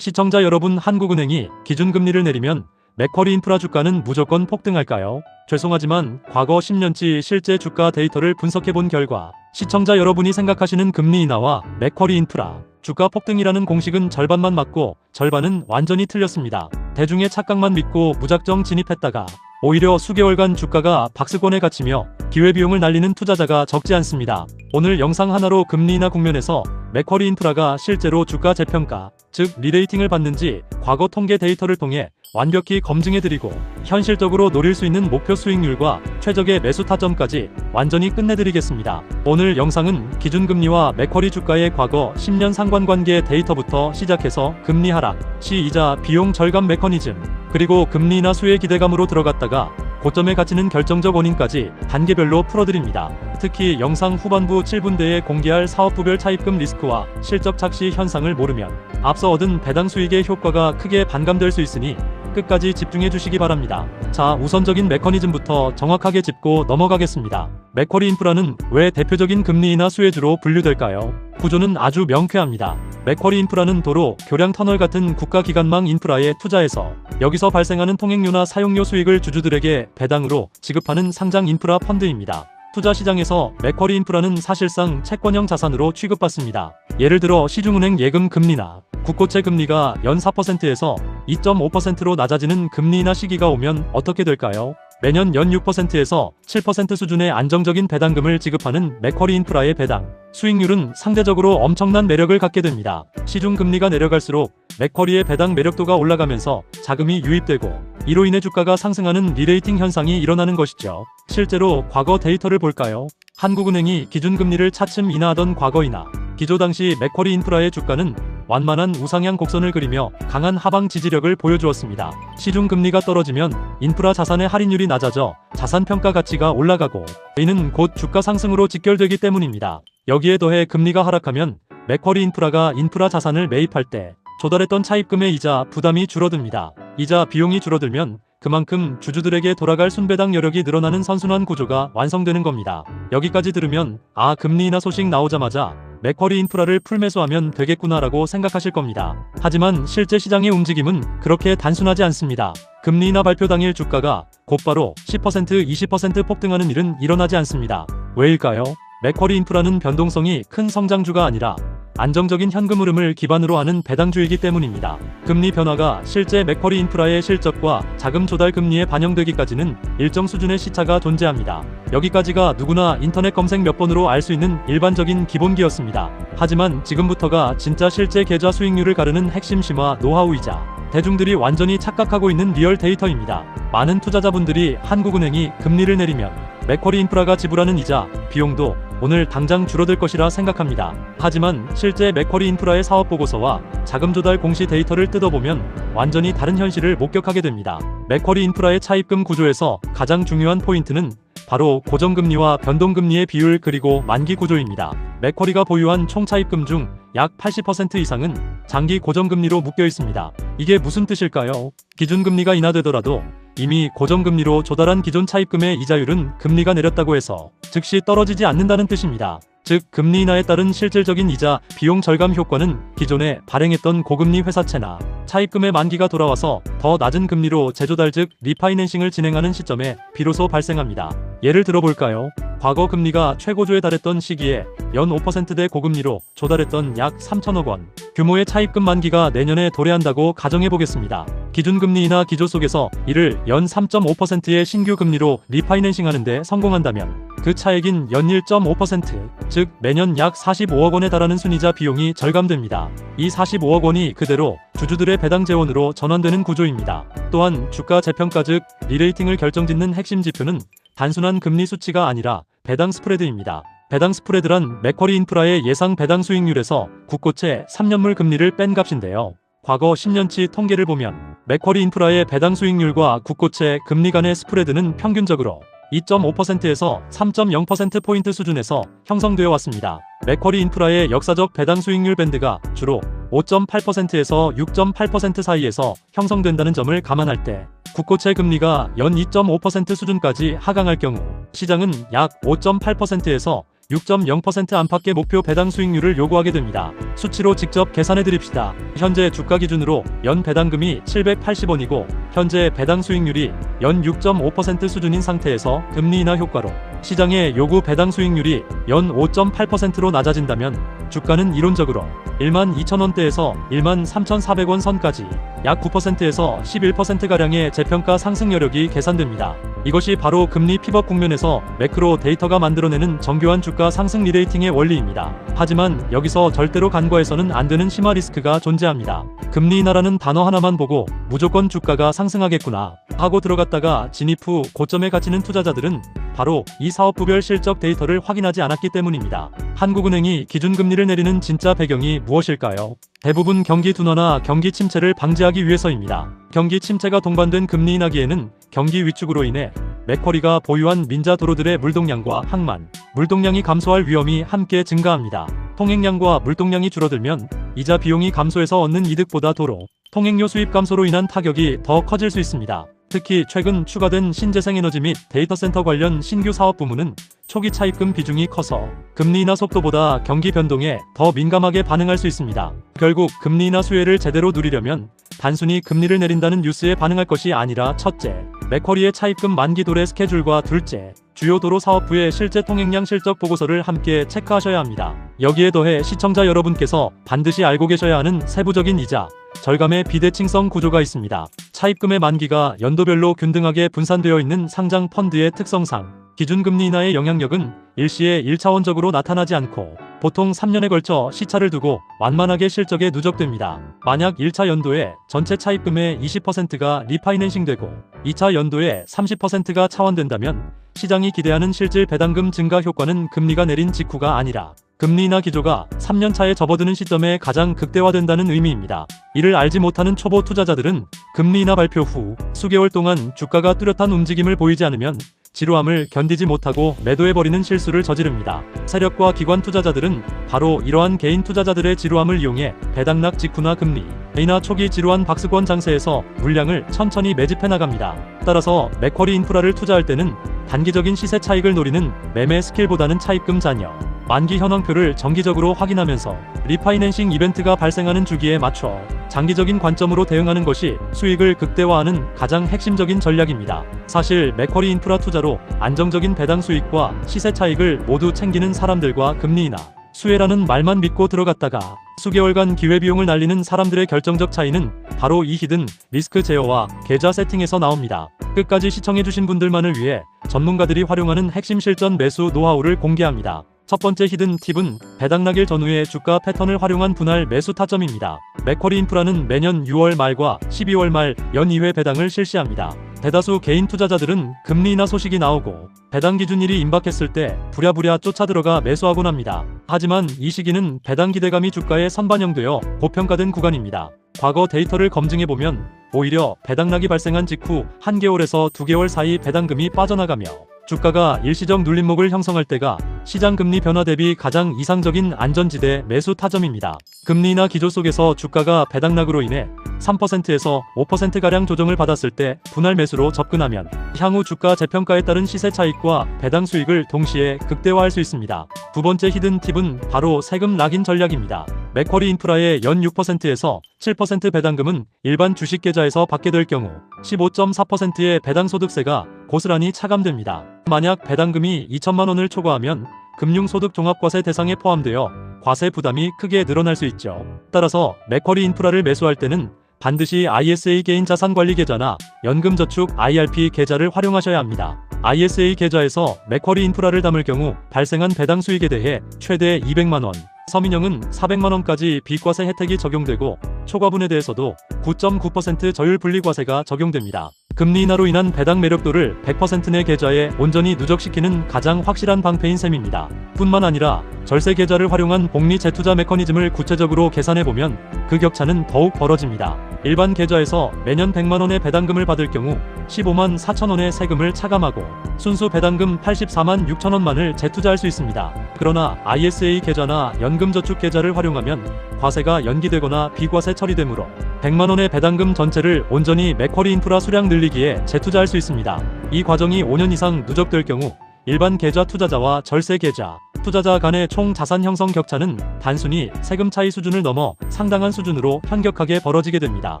시청자 여러분, 한국은행이 기준금리를 내리면 맥쿼리 인프라 주가는 무조건 폭등할까요? 죄송하지만 과거 10년치 실제 주가 데이터를 분석해본 결과 시청자 여러분이 생각하시는 금리 인하와 맥쿼리 인프라 주가 폭등이라는 공식은 절반만 맞고 절반은 완전히 틀렸습니다. 대중의 착각만 믿고 무작정 진입했다가 오히려 수개월간 주가가 박스권에 갇히며 기회비용을 날리는 투자자가 적지 않습니다. 오늘 영상 하나로 금리 인하 국면에서 맥쿼리 인프라가 실제로 주가 재평가, 즉 리레이팅을 받는지 과거 통계 데이터를 통해 완벽히 검증해드리고 현실적으로 노릴 수 있는 목표 수익률과 최적의 매수 타점까지 완전히 끝내드리겠습니다. 오늘 영상은 기준금리와 맥쿼리 주가의 과거 10년 상관관계 데이터부터 시작해서 금리 하락, 시이자 비용 절감 메커니즘, 그리고 금리 인하 수혜 기대감으로 들어갔다가 고점에 갇히는 결정적 원인까지 단계별로 풀어드립니다. 특히 영상 후반부 7분대에 공개할 사업부별 차입금 리스크와 실적 착시 현상을 모르면 앞서 얻은 배당 수익의 효과가 크게 반감될 수 있으니 끝까지 집중해 주시기 바랍니다. 자, 우선적인 메커니즘부터 정확하게 짚고 넘어가겠습니다. 맥쿼리 인프라는 왜 대표적인 금리 인하 수혜주로 분류될까요? 구조는 아주 명쾌합니다. 맥쿼리 인프라는 도로, 교량 터널 같은 국가기관망 인프라에 투자해서 여기서 발생하는 통행료나 사용료 수익을 주주들에게 배당으로 지급하는 상장 인프라 펀드입니다. 투자시장에서 맥쿼리 인프라는 사실상 채권형 자산으로 취급받습니다. 예를 들어 시중은행 예금 금리나 국고채 금리가 연 4%에서 2.5%로 낮아지는 금리 인하 시기가 오면 어떻게 될까요? 매년 연 6%에서 7% 수준의 안정적인 배당금을 지급하는 맥쿼리 인프라의 배당 수익률은 상대적으로 엄청난 매력을 갖게 됩니다. 시중 금리가 내려갈수록 맥쿼리의 배당 매력도가 올라가면서 자금이 유입되고 이로 인해 주가가 상승하는 리레이팅 현상이 일어나는 것이죠. 실제로 과거 데이터를 볼까요? 한국은행이 기준금리를 차츰 인하하던 과거 인하 기조 당시 맥쿼리 인프라의 주가는 완만한 우상향 곡선을 그리며 강한 하방 지지력을 보여주었습니다. 시중 금리가 떨어지면 인프라 자산의 할인율이 낮아져 자산 평가 가치가 올라가고 이는 곧 주가 상승으로 직결되기 때문입니다. 여기에 더해 금리가 하락하면 맥쿼리 인프라가 인프라 자산을 매입할 때 조달했던 차입금의 이자 부담이 줄어듭니다. 이자 비용이 줄어들면 그만큼 주주들에게 돌아갈 순배당 여력이 늘어나는 선순환 구조가 완성되는 겁니다. 여기까지 들으면 금리 인하 소식 나오자마자 맥쿼리 인프라를 풀매수하면 되겠구나라고 생각하실 겁니다. 하지만 실제 시장의 움직임은 그렇게 단순하지 않습니다. 금리 인하 발표 당일 주가가 곧바로 10%, 20% 폭등하는 일은 일어나지 않습니다. 왜일까요? 맥쿼리 인프라는 변동성이 큰 성장주가 아니라 안정적인 현금 흐름을 기반으로 하는 배당주이기 때문입니다. 금리 변화가 실제 맥쿼리 인프라의 실적과 자금 조달 금리에 반영되기까지는 일정 수준의 시차가 존재합니다. 여기까지가 누구나 인터넷 검색 몇 번으로 알 수 있는 일반적인 기본기였습니다. 하지만 지금부터가 진짜 실제 계좌 수익률을 가르는 핵심 심화 노하우이자 대중들이 완전히 착각하고 있는 리얼 데이터입니다. 많은 투자자분들이 한국은행이 금리를 내리면 맥쿼리 인프라가 지불하는 이자, 비용도 오늘 당장 줄어들 것이라 생각합니다. 하지만 실제 맥쿼리 인프라의 사업보고서와 자금 조달 공시 데이터를 뜯어보면 완전히 다른 현실을 목격하게 됩니다. 맥쿼리 인프라의 차입금 구조에서 가장 중요한 포인트는 바로 고정금리와 변동금리의 비율 그리고 만기 구조입니다. 맥쿼리가 보유한 총 차입금 중 약 80% 이상은 장기 고정금리로 묶여 있습니다. 이게 무슨 뜻일까요? 기준금리가 인하되더라도 이미 고정금리로 조달한 기존 차입금의 이자율은 금리가 내렸다고 해서 즉시 떨어지지 않는다는 뜻입니다. 즉 금리 인하에 따른 실질적인 이자, 비용 절감 효과는 기존에 발행했던 고금리 회사채나 차입금의 만기가 돌아와서 더 낮은 금리로 재조달 즉 리파이낸싱을 진행하는 시점에 비로소 발생합니다. 예를 들어볼까요? 과거 금리가 최고조에 달했던 시기에 연 5%대 고금리로 조달했던 약 3천억 원 규모의 차입금 만기가 내년에 도래한다고 가정해보겠습니다. 기준금리 인하 기조 속에서 이를 연 3.5%의 신규 금리로 리파이낸싱하는데 성공한다면 그 차액인 연 1.5%, 즉 매년 약 45억 원에 달하는 순이자 비용이 절감됩니다. 이 45억 원이 그대로 주주들의 배당 재원으로 전환되는 구조입니다. 또한 주가 재평가 즉 리레이팅을 결정짓는 핵심 지표는 단순한 금리 수치가 아니라 배당 스프레드입니다. 배당 스프레드란 맥쿼리 인프라의 예상 배당 수익률에서 국고채 3년물 금리를 뺀 값인데요. 과거 10년치 통계를 보면 맥쿼리 인프라의 배당 수익률과 국고채 금리 간의 스프레드는 평균적으로 2.5%에서 3.0%포인트 수준에서 형성되어 왔습니다. 맥쿼리 인프라의 역사적 배당 수익률 밴드가 주로 5.8%에서 6.8% 사이에서 형성된다는 점을 감안할 때 국고채 금리가 연 2.5% 수준까지 하강할 경우 시장은 약 5.8%에서 6.0% 안팎의 목표 배당 수익률을 요구하게 됩니다. 수치로 직접 계산해 드립시다. 현재 주가 기준으로 연 배당금이 780원이고 현재 배당 수익률이 연 6.5% 수준인 상태에서 금리 인하 효과로 시장의 요구 배당 수익률이 연 5.8%로 낮아진다면 주가는 이론적으로 12,000원대에서 13,400원 선까지 약 9%에서 11%가량의 재평가 상승 여력이 계산됩니다. 이것이 바로 금리 픽업 국면에서 매크로 데이터가 만들어내는 정교한 주가 상승 리레이팅의 원리입니다. 하지만 여기서 절대로 간과해서는 안 되는 심화 리스크가 존재합니다. 금리 인하라는 단어 하나만 보고 무조건 주가가 상승하겠구나 하고 들어갔다가 진입 후 고점에 갇히는 투자자들은 바로 이 사업부별 실적 데이터를 확인하지 않았기 때문입니다. 한국은행이 기준금리를 내리는 진짜 배경이 무엇일까요? 대부분 경기 둔화나 경기 침체를 방지하기 위해서입니다. 경기 침체가 동반된 금리 인하기에는 경기 위축으로 인해 맥쿼리가 보유한 민자 도로들의 물동량과 항만, 물동량이 감소할 위험이 함께 증가합니다. 통행량과 물동량이 줄어들면 이자 비용이 감소해서 얻는 이득보다 도로, 통행료 수입 감소로 인한 타격이 더 커질 수 있습니다. 특히 최근 추가된 신재생에너지 및 데이터센터 관련 신규 사업 부문은 초기 차입금 비중이 커서 금리 인하 속도보다 경기 변동에 더 민감하게 반응할 수 있습니다. 결국 금리 인하 수혜를 제대로 누리려면 단순히 금리를 내린다는 뉴스에 반응할 것이 아니라 첫째, 맥쿼리의 차입금 만기 도래 스케줄과 둘째, 주요 도로 사업부의 실제 통행량 실적 보고서를 함께 체크하셔야 합니다. 여기에 더해 시청자 여러분께서 반드시 알고 계셔야 하는 세부적인 이자, 절감의 비대칭성 구조가 있습니다. 차입금의 만기가 연도별로 균등하게 분산되어 있는 상장 펀드의 특성상 기준금리 인하의 영향력은 일시에 1차원적으로 나타나지 않고 보통 3년에 걸쳐 시차를 두고 완만하게 실적에 누적됩니다. 만약 1차 연도에 전체 차입금의 20%가 리파이낸싱되고 2차 연도에 30%가 차원된다면 시장이 기대하는 실질 배당금 증가 효과는 금리가 내린 직후가 아니라 금리 인하 기조가 3년차에 접어드는 시점에 가장 극대화된다는 의미입니다. 이를 알지 못하는 초보 투자자들은 금리 인하 발표 후 수개월 동안 주가가 뚜렷한 움직임을 보이지 않으면 지루함을 견디지 못하고 매도해버리는 실수를 저지릅니다. 세력과 기관 투자자들은 바로 이러한 개인 투자자들의 지루함을 이용해 배당락 직후나 금리 인하 초기 지루한 박스권 장세에서 물량을 천천히 매집해 나갑니다. 따라서 맥쿼리 인프라를 투자할 때는 단기적인 시세 차익을 노리는 매매 스킬보다는 차입금 잔여, 만기 현황표를 정기적으로 확인하면서 리파이낸싱 이벤트가 발생하는 주기에 맞춰 장기적인 관점으로 대응하는 것이 수익을 극대화하는 가장 핵심적인 전략입니다. 사실 맥쿼리 인프라 투자로 안정적인 배당 수익과 시세 차익을 모두 챙기는 사람들과 금리 인하, 수혜라는 말만 믿고 들어갔다가 수개월간 기회비용을 날리는 사람들의 결정적 차이는 바로 이 히든 리스크 제어와 계좌 세팅에서 나옵니다. 끝까지 시청해주신 분들만을 위해 전문가들이 활용하는 핵심 실전 매수 노하우를 공개합니다. 첫 번째 히든 팁은 배당락일 전후의 주가 패턴을 활용한 분할 매수 타점입니다. 맥쿼리 인프라는 매년 6월 말과 12월 말 연 2회 배당을 실시합니다. 대다수 개인 투자자들은 금리 인하 소식이 나오고 배당 기준일이 임박했을 때 부랴부랴 쫓아들어가 매수하곤 합니다. 하지만 이 시기는 배당 기대감이 주가에 선반영되어 고평가된 구간입니다. 과거 데이터를 검증해보면 오히려 배당락이 발생한 직후 한개월에서 2개월 사이 배당금이 빠져나가며 주가가 일시적 눌림목을 형성할 때가 시장 금리 변화 대비 가장 이상적인 안전지대 매수 타점입니다. 금리 인하 기조 속에서 주가가 배당락으로 인해 3%에서 5%가량 조정을 받았을 때 분할 매수로 접근하면 향후 주가 재평가에 따른 시세 차익과 배당 수익을 동시에 극대화할 수 있습니다. 두 번째 히든 팁은 바로 세금 락인 전략입니다. 맥쿼리 인프라의 연 6%에서 7% 배당금은 일반 주식 계좌에서 받게 될 경우 15.4%의 배당소득세가 고스란히 차감됩니다. 만약 배당금이 2천만 원을 초과하면 금융소득종합과세 대상에 포함되어 과세 부담이 크게 늘어날 수 있죠. 따라서 맥쿼리 인프라를 매수할 때는 반드시 ISA 개인 자산관리 계좌나 연금저축 IRP 계좌를 활용하셔야 합니다. ISA 계좌에서 맥쿼리 인프라를 담을 경우 발생한 배당 수익에 대해 최대 200만 원, 서민형은 400만 원까지 비과세 혜택이 적용되고 초과분에 대해서도 9.9% 저율 분리과세가 적용됩니다. 금리 인하로 인한 배당 매력도를 100% 내 계좌에 온전히 누적시키는 가장 확실한 방패인 셈입니다. 뿐만 아니라 절세 계좌를 활용한 복리 재투자 메커니즘을 구체적으로 계산해보면 그 격차는 더욱 벌어집니다. 일반 계좌에서 매년 100만 원의 배당금을 받을 경우 15만 4천 원의 세금을 차감하고 순수 배당금 84만 6천 원만을 재투자할 수 있습니다. 그러나 ISA 계좌나 연금저축 계좌를 활용하면 과세가 연기되거나 비과세 처리되므로 100만 원의 배당금 전체를 온전히 맥쿼리 인프라 수량 늘리기에 재투자할 수 있습니다. 이 과정이 5년 이상 누적될 경우 일반 계좌 투자자와 절세 계좌 투자자 간의 총 자산 형성 격차는 단순히 세금 차이 수준을 넘어 상당한 수준으로 현격하게 벌어지게 됩니다.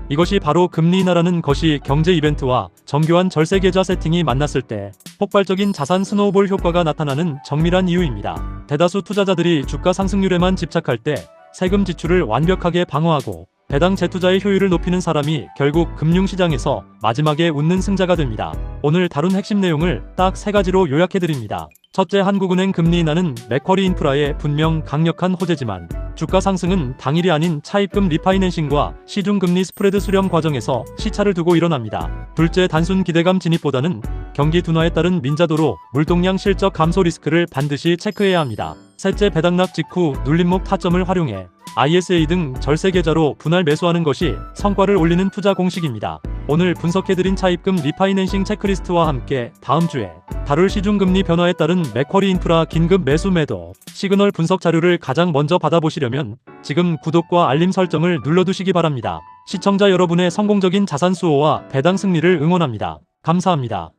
이것이 바로 금리 인하라는 것이 경제 이벤트와 정교한 절세 계좌 세팅이 만났을 때 폭발적인 자산 스노우볼 효과가 나타나는 정밀한 이유입니다. 대다수 투자자들이 주가 상승률에만 집착할 때 세금 지출을 완벽하게 방어하고 배당 재투자의 효율을 높이는 사람이 결국 금융시장에서 마지막에 웃는 승자가 됩니다. 오늘 다룬 핵심 내용을 딱 3가지로 요약해드립니다. 첫째, 한국은행 금리 인하는 맥쿼리 인프라의 분명 강력한 호재지만 주가 상승은 당일이 아닌 차입금 리파이낸싱과 시중금리 스프레드 수렴 과정에서 시차를 두고 일어납니다. 둘째, 단순 기대감 진입보다는 경기 둔화에 따른 민자도로 물동량 실적 감소 리스크를 반드시 체크해야 합니다. 셋째, 배당락 직후 눌림목 타점을 활용해 ISA 등 절세 계좌로 분할 매수하는 것이 성과를 올리는 투자 공식입니다. 오늘 분석해드린 차입금 리파이낸싱 체크리스트와 함께 다음 주에 다룰 시중금리 변화에 따른 맥쿼리 인프라 긴급 매수 매도 시그널 분석 자료를 가장 먼저 받아보시려면 지금 구독과 알림 설정을 눌러두시기 바랍니다. 시청자 여러분의 성공적인 자산 수호와 배당 승리를 응원합니다. 감사합니다.